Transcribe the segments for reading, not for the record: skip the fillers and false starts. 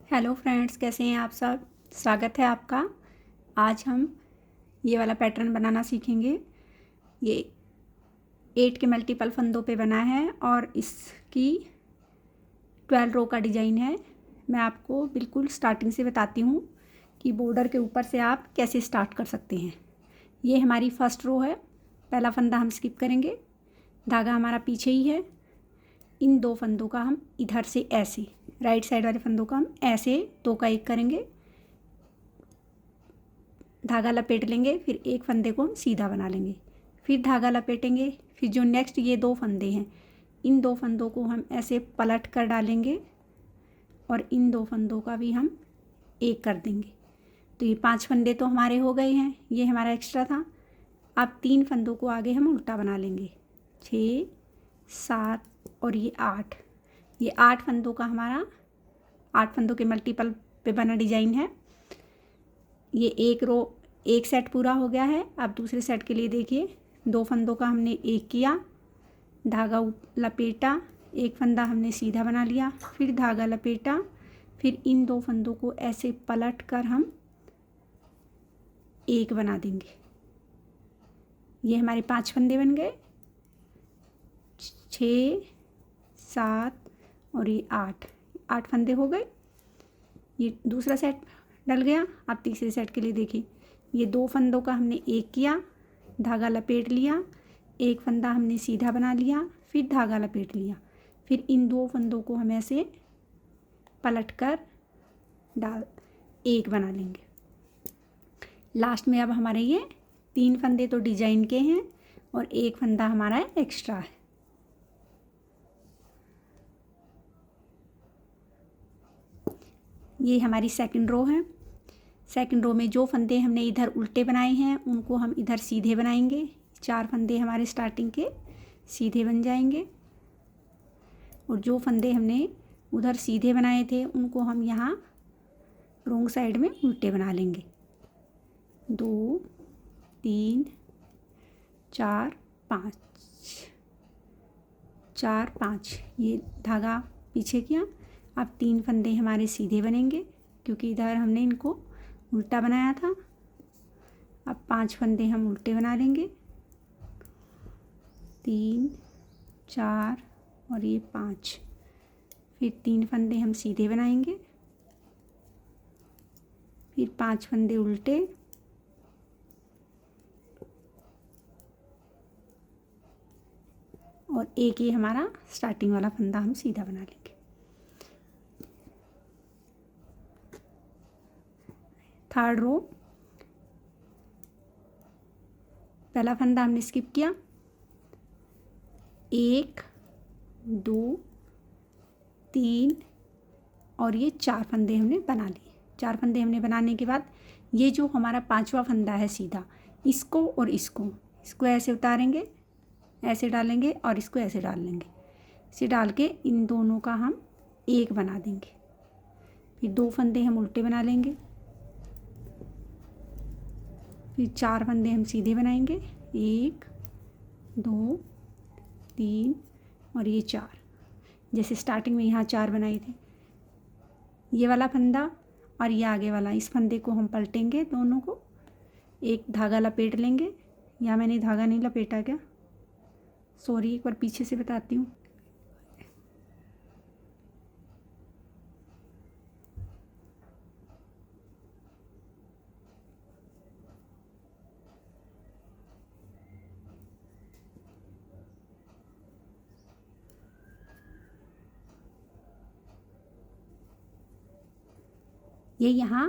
Hello friends, कैसे हैं आप सब। स्वागत है आपका। आज हम ये वाला पैटर्न बनाना सीखेंगे। ये 8 के मल्टीपल फंदों पे बना है और इसकी 12 रो का डिज़ाइन है। मैं आपको बिल्कुल स्टार्टिंग से बताती हूँ कि बॉर्डर के ऊपर से आप कैसे स्टार्ट कर सकते हैं। ये हमारी फर्स्ट रो है। पहला फंदा हम स्किप करेंगे, धागा हमारा पीछे ही है। इन दो फंदों का हम इधर से ऐसे, राइट साइड वाले फंदों का हम ऐसे 2 का 1 करेंगे, धागा लपेट लेंगे, फिर एक फंदे को हम सीधा बना लेंगे, फिर धागा लपेटेंगे। फिर जो नेक्स्ट ये 2 फंदे हैं, इन 2 फंदों को हम ऐसे पलट कर डालेंगे और इन 2 फंदों का भी हम एक कर देंगे। तो ये 5 फंदे तो हमारे हो गए हैं, ये हमारा एक्स्ट्रा था। अब 3 फंदों को आगे हम उल्टा बना लेंगे, 6, 7 और ये 8। ये 8 फंदों का हमारा 8 फंदों के मल्टीपल पे बना डिजाइन है। ये एक सेट पूरा हो गया है। अब दूसरे सेट के लिए देखिए, 2 फंदों का हमने एक किया, धागा लपेटा, एक फंदा हमने सीधा बना लिया, फिर धागा लपेटा, फिर इन 2 फंदों को ऐसे पलट कर हम एक बना देंगे। ये हमारे 5 फंदे बन गए, 6, 7 और ये 8 फंदे हो गए। ये दूसरा सेट डल गया। अब तीसरे सेट के लिए देखिए, ये 2 फंदों का हमने एक किया, धागा लपेट लिया, एक फंदा हमने सीधा बना लिया, फिर धागा लपेट लिया, फिर इन 2 फंदों को हम ऐसे पलट कर एक बना लेंगे। लास्ट में अब हमारे ये 3 फंदे तो डिजाइन के हैं और एक फंदा हमारा एक्स्ट्रा है। ये हमारी सेकंड रो है। सेकंड रो में जो फंदे हमने इधर उल्टे बनाए हैं उनको हम इधर सीधे बनाएंगे। 4 फंदे हमारे स्टार्टिंग के सीधे बन जाएंगे और जो फंदे हमने उधर सीधे बनाए थे उनको हम यहाँ रोंग साइड में उल्टे बना लेंगे। 2, 3, 4, 5, 4, 5। ये धागा पीछे किया। अब 3 फंदे हमारे सीधे बनेंगे क्योंकि इधर हमने इनको उल्टा बनाया था। अब 5 फंदे हम उल्टे बना लेंगे, 3, 4 और ये 5। फिर 3 फंदे हम सीधे बनाएंगे, फिर 5 फंदे उल्टे और एक ही हमारा स्टार्टिंग वाला फंदा हम सीधा बना लेंगे। थर्ड रो, पहला फंदा हमने स्किप किया, 1, 2, 3 और ये 4 फंदे हमने बना लिए। 4 फंदे हमने बनाने के बाद ये जो हमारा 5वां फंदा है सीधा, इसको और इसको ऐसे उतारेंगे, ऐसे डालेंगे और इसको ऐसे डाल लेंगे। इसे डाल के इन दोनों का हम एक बना देंगे। फिर 2 फंदे हम उल्टे बना लेंगे, फिर 4 फंदे हम सीधे बनाएंगे, 1, 2, 3 और ये 4। जैसे स्टार्टिंग में यहाँ 4 बनाए थे। ये वाला फंदा और ये आगे वाला, इस फंदे को हम पलटेंगे, दोनों को एक धागा लपेट लेंगे। या मैंने धागा नहीं लपेटा क्या, सॉरी, एक बार पीछे से बताती हूँ। ये यहाँ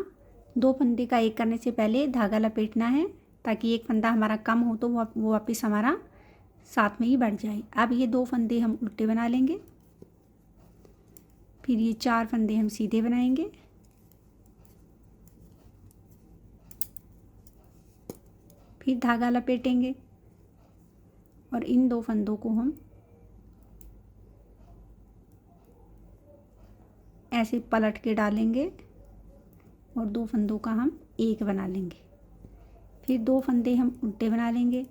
2 फंदे का एक करने से पहले धागा लपेटना है ताकि एक फंदा हमारा कम हो तो वो वापस हमारा साथ में ही बढ़ जाए। अब ये 2 फंदे हम उल्टे बना लेंगे, फिर ये 4 फंदे हम सीधे बनाएंगे, फिर धागा लपेटेंगे और इन 2 फंदों को हम ऐसे पलट के डालेंगे और 2 फंदों का हम एक बना लेंगे। फिर 2 फंदे हम उल्टे बना लेंगे,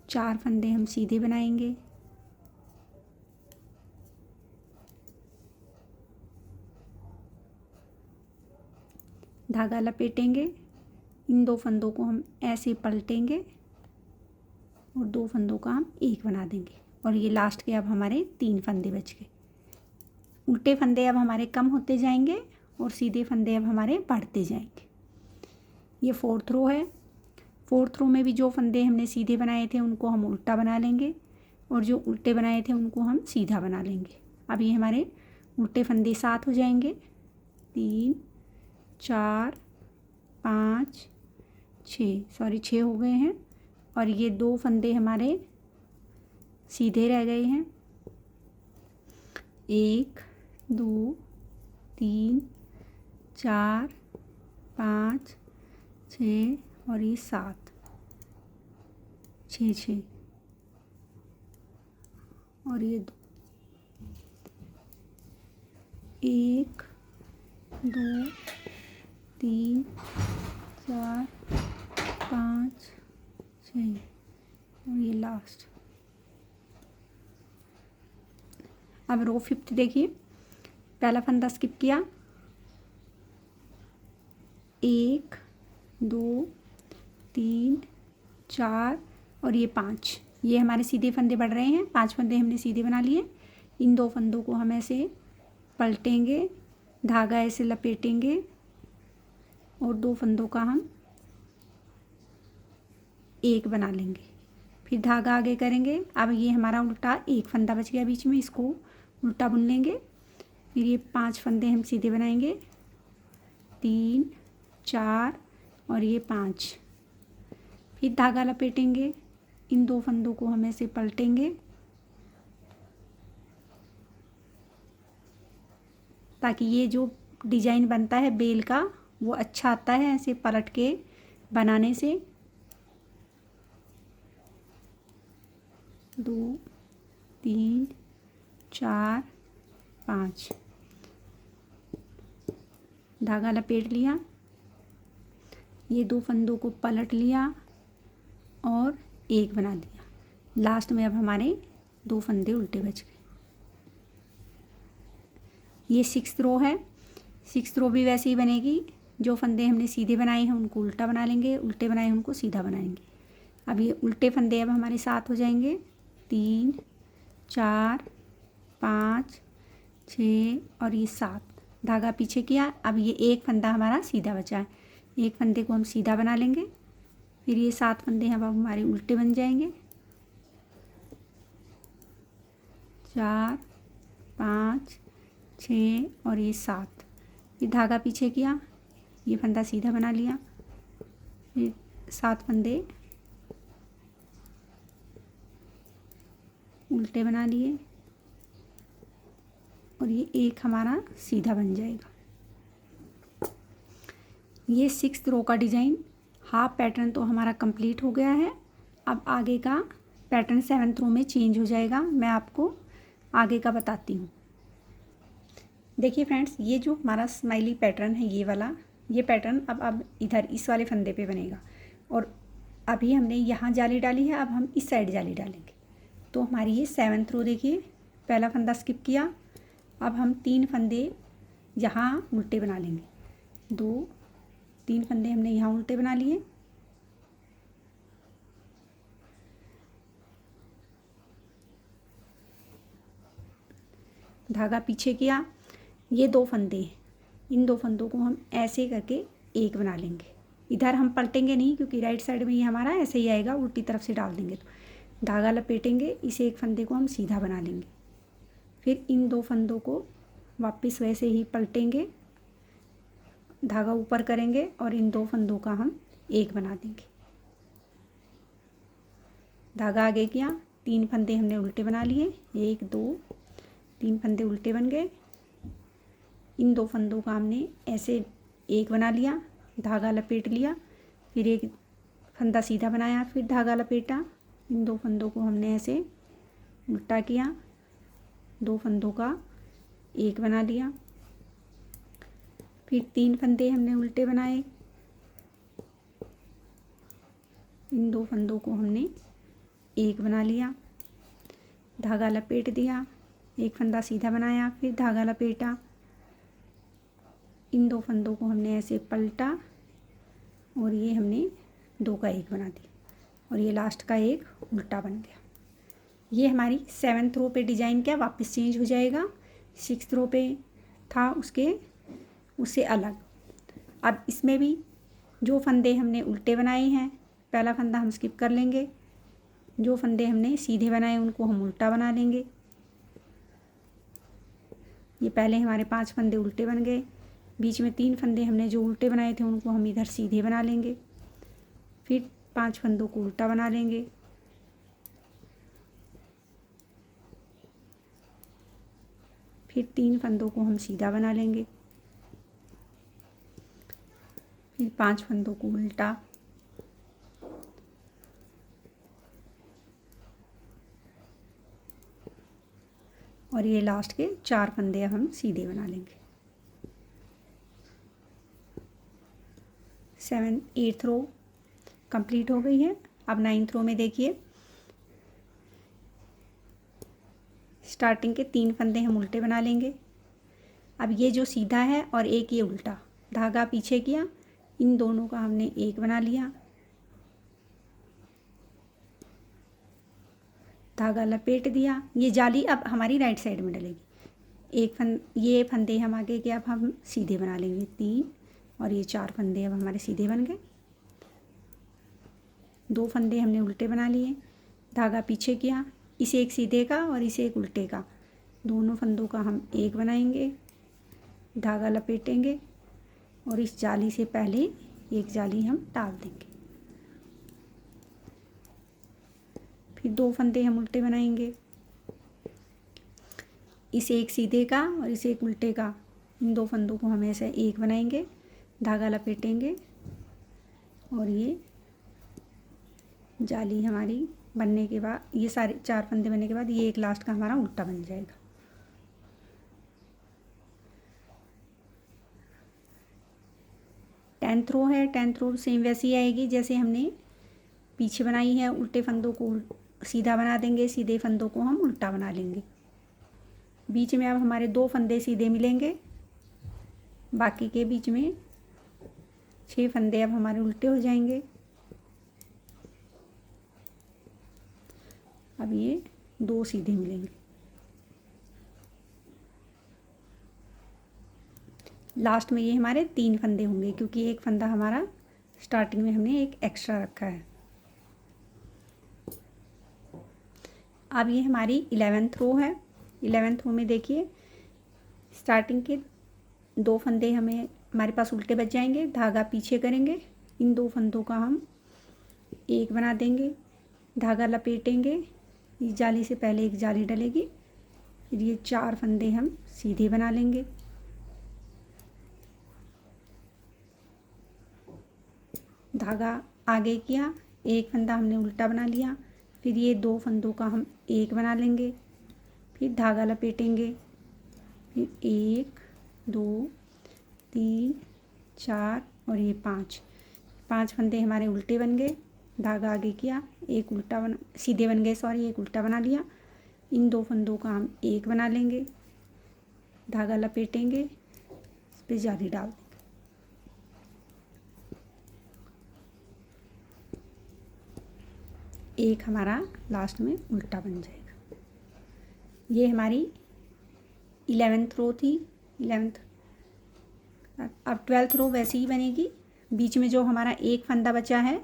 4 फंदे हम सीधे बनाएंगे, धागा लपेटेंगे, इन 2 फंदों को हम ऐसे पलटेंगे और 2 फंदों का हम एक बना देंगे। और ये लास्ट के अब हमारे 3 फंदे बच गए। उल्टे फंदे अब हमारे कम होते जाएंगे और सीधे फंदे अब हमारे बढ़ते जाएंगे। ये 4th रो है। 4th रो में भी जो फंदे हमने सीधे बनाए थे उनको हम उल्टा बना लेंगे और जो उल्टे बनाए थे उनको हम सीधा बना लेंगे। अब ये हमारे उल्टे फंदे 7 हो जाएंगे। 3 4 5 6 हो गए हैं और ये 2 फंदे हमारे सीधे रह गए हैं। 1 2 3 4 5 6 और ये 7 6 और ये 2 1 2 3 4 5 6 और ये लास्ट। अब रो 5th देखिए, पहला फंदा स्किप किया, 1 2 3 4 और ये 5, ये हमारे सीधे फंदे बढ़ रहे हैं। 5 फंदे हमने सीधे बना लिए। इन 2 फंदों को हम ऐसे पलटेंगे, धागा ऐसे लपेटेंगे और 2 फंदों का हम एक बना लेंगे। फिर धागा आगे करेंगे। अब ये हमारा उल्टा एक फंदा बच गया बीच में, इसको उल्टा बुन लेंगे। फिर ये 5 फंदे हम सीधे बनाएंगे, 3 4 और ये 5। फिर धागा लपेटेंगे, इन 2 फंदों को हम ऐसे पलटेंगे ताकि ये जो डिजाइन बनता है बेल का वो अच्छा आता है ऐसे पलट के बनाने से। 2 3 4 5 धागा लपेट लिया, ये 2 फंदों को पलट लिया और एक बना दिया। लास्ट में अब हमारे 2 फंदे उल्टे बच गए। ये 6th रो है। 6th रो भी वैसे ही बनेगी। जो फंदे हमने सीधे बनाए हैं उनको उल्टा बना लेंगे, उल्टे बनाए हैं उनको सीधा बनाएंगे। अब ये उल्टे फंदे अब हमारे 7 हो जाएंगे, 3 4 5 6 और ये 7। धागा पीछे किया। अब ये एक फंदा हमारा सीधा बचा है, एक फंदे को हम सीधा बना लेंगे। फिर ये 7 फंदे अब हमारे उल्टे बन जाएंगे, 4 5 6 और ये 7। फिर धागा पीछे किया, ये फंदा सीधा बना लिया, फिर 7 फंदे उल्टे बना लिए और ये एक हमारा सीधा बन जाएगा। ये 6th रो का डिज़ाइन हाफ पैटर्न तो हमारा कंप्लीट हो गया है। अब आगे का पैटर्न 7th रो में चेंज हो जाएगा। मैं आपको आगे का बताती हूँ। देखिए फ्रेंड्स, ये जो हमारा स्माइली पैटर्न है ये वाला, ये पैटर्न अब इधर इस वाले फंदे पे बनेगा। और अभी हमने यहाँ जाली डाली है, अब हम इस साइड जाली डालेंगे। तो हमारी ये 7th रो देखिए, पहला फंदा स्किप किया। अब हम 3 फंदे यहाँ उल्टे बना लेंगे। 2 3 फंदे हमने यहाँ उल्टे बना लिए। धागा पीछे किया, ये 2 फंदे, इन 2 फंदों को हम ऐसे करके एक बना लेंगे। इधर हम पलटेंगे नहीं क्योंकि राइट साइड में ये हमारा ऐसे ही आएगा, उल्टी तरफ से डाल देंगे। तो धागा लपेटेंगे, इसे एक फंदे को हम सीधा बना लेंगे। फिर इन 2 फंदों को वापस वैसे ही पलटेंगे, धागा ऊपर करेंगे और इन 2 फंदों का हम एक बना देंगे। धागा आगे किया, 3 फंदे हमने उल्टे बना लिए, 1 2 3 फंदे उल्टे बन गए। इन 2 फंदों का हमने ऐसे एक बना लिया, धागा लपेट लिया, फिर एक फंदा सीधा बनाया, फिर धागा लपेटा। इन 2 फंदों को हमने ऐसे उल्टा किया, 2 फंदों का एक बना लिया। फिर 3 फंदे हमने उल्टे बनाए, इन 2 फंदों को हमने एक बना लिया, धागा लपेट दिया, एक फंदा सीधा बनाया, फिर धागा लपेटा, इन 2 फंदों को हमने ऐसे पलटा और ये हमने 2 का 1 बना दिया और ये लास्ट का एक उल्टा बन गया। ये हमारी 7th रो पे डिजाइन क्या वापस चेंज हो जाएगा, 6th रो पे था उससे अलग। अब इसमें भी जो फंदे हमने उल्टे बनाए हैं, पहला फंदा हम स्किप कर लेंगे, जो फंदे हमने सीधे बनाए उनको हम उल्टा बना लेंगे। ये पहले हमारे 5 फंदे उल्टे बन गए, बीच में 3 फंदे हमने जो उल्टे बनाए थे उनको हम इधर सीधे बना लेंगे, फिर 5 फंदों को उल्टा बना लेंगे, फिर 3 फंदों को हम सीधा बना लेंगे, फिर 5 फंदों को उल्टा, और ये लास्ट के 4 फंदे अब हम सीधे बना लेंगे। 8th रो कंप्लीट हो गई है। अब 9th रो में देखिए, स्टार्टिंग के 3 फंदे हम उल्टे बना लेंगे। अब ये जो सीधा है और एक ये उल्टा, धागा पीछे किया, इन दोनों का हमने एक बना लिया, धागा लपेट दिया। ये जाली अब हमारी राइट साइड में डलेगी। ये फंदे हम आगे के अब हम सीधे बना लेंगे, 3 और ये 4 फंदे अब हमारे सीधे बन गए। 2 फंदे हमने उल्टे बना लिए, धागा पीछे किया, इसे एक सीधे का और इसे एक उल्टे का, दोनों फंदों का हम एक बनाएंगे, धागा लपेटेंगे और इस जाली से पहले एक जाली हम डाल देंगे। फिर 2 फंदे हम उल्टे बनाएंगे, इसे एक सीधे का और इसे एक उल्टे का, इन 2 फंदों को हम ऐसे एक बनाएंगे, धागा लपेटेंगे और ये जाली हमारी बनने के बाद, ये सारे 4 फंदे बनने के बाद ये एक लास्ट का हमारा उल्टा बन जाएगा। टेंथ रो है, 10th रो सेम वैसी आएगी जैसे हमने पीछे बनाई है। उल्टे फंदों को सीधा बना देंगे, सीधे फंदों को हम उल्टा बना लेंगे। बीच में अब हमारे 2 फंदे सीधे मिलेंगे, बाकी के बीच में 6 फंदे अब हमारे उल्टे हो जाएंगे। अब ये 2 सीधे मिलेंगे। लास्ट में ये हमारे 3 फंदे होंगे क्योंकि एक फंदा हमारा स्टार्टिंग में हमने एक एक्स्ट्रा रखा है। अब ये हमारी 11th रो है। 11th रो में देखिए, स्टार्टिंग के 2 फंदे हमारे पास उल्टे बच जाएंगे, धागा पीछे करेंगे, इन 2 फंदों का हम एक बना देंगे, धागा लपेटेंगे, इस जाली से पहले एक जाली डलेगी, फिर ये 4 फंदे हम सीधे बना लेंगे, धागा आगे किया, एक फंदा हमने उल्टा बना लिया, फिर ये 2 फंदों का हम एक बना लेंगे, फिर धागा लपेटेंगे, फिर 1 2 3 4 और ये 5 फंदे हमारे उल्टे बन गए, धागा आगे किया, एक उल्टा सीधे बन गए, एक उल्टा बना लिया, इन 2 फंदों का हम एक बना लेंगे, धागा लपेटेंगे, इस पर जाली डाल देंगे। एक हमारा लास्ट में उल्टा बन जाएगा। ये हमारी 11th रो थी। 11th, अब 12th रो वैसे ही बनेगी। बीच में जो हमारा एक फंदा बचा है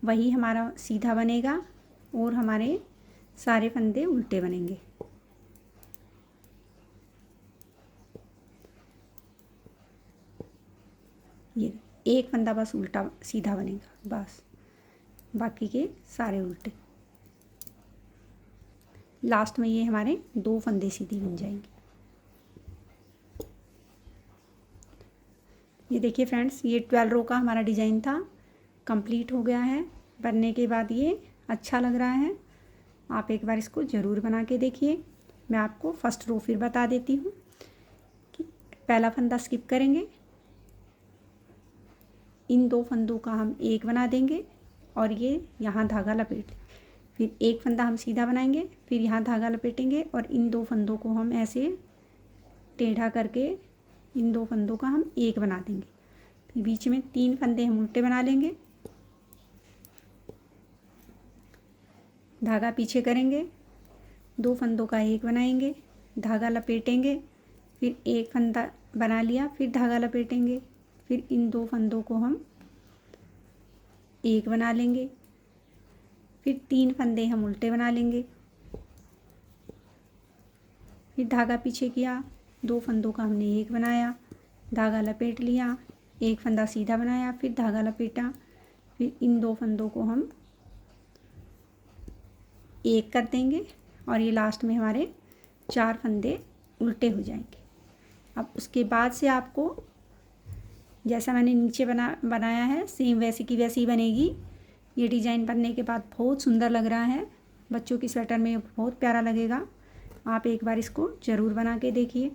वही हमारा सीधा बनेगा और हमारे सारे फंदे उल्टे बनेंगे। ये एक फंदा बस उल्टा सीधा बनेगा, बस बाकी के सारे उल्टे। लास्ट में ये हमारे 2 फंदे सीधी बन जाएंगे। ये देखिए फ्रेंड्स, ये 12 रो का हमारा डिज़ाइन था, कंप्लीट हो गया है। बनने के बाद ये अच्छा लग रहा है। आप एक बार इसको ज़रूर बना के देखिए। मैं आपको फर्स्ट रो फिर बता देती हूँ कि पहला फंदा स्किप करेंगे, इन 2 फंदों का हम एक बना देंगे और ये यहाँ धागा लपेट, फिर एक फंदा हम सीधा बनाएंगे, फिर यहाँ धागा लपेटेंगे और इन 2 फंदों को हम ऐसे टेढ़ा करके इन 2 फंदों का हम एक बना देंगे। फिर बीच में 3 फंदे हम उल्टे बना लेंगे, धागा पीछे करेंगे, 2 फंदों का एक बनाएंगे, धागा लपेटेंगे, फिर एक फंदा बना लिया, फिर धागा लपेटेंगे, फिर इन 2 फंदों को हम एक बना लेंगे, फिर 3 फंदे हम उल्टे बना लेंगे, फिर धागा पीछे किया, 2 फंदों का हमने एक बनाया, धागा लपेट लिया, एक फंदा सीधा बनाया, फिर धागा लपेटा, फिर इन 2 फंदों को हम एक कर देंगे और ये लास्ट में हमारे 4 फंदे उल्टे हो जाएंगे। अब उसके बाद से आपको जैसा मैंने नीचे बनाया है सेम वैसी की वैसी बनेगी। ये डिज़ाइन बनने के बाद बहुत सुंदर लग रहा है, बच्चों की स्वेटर में बहुत प्यारा लगेगा। आप एक बार इसको ज़रूर बना के देखिए।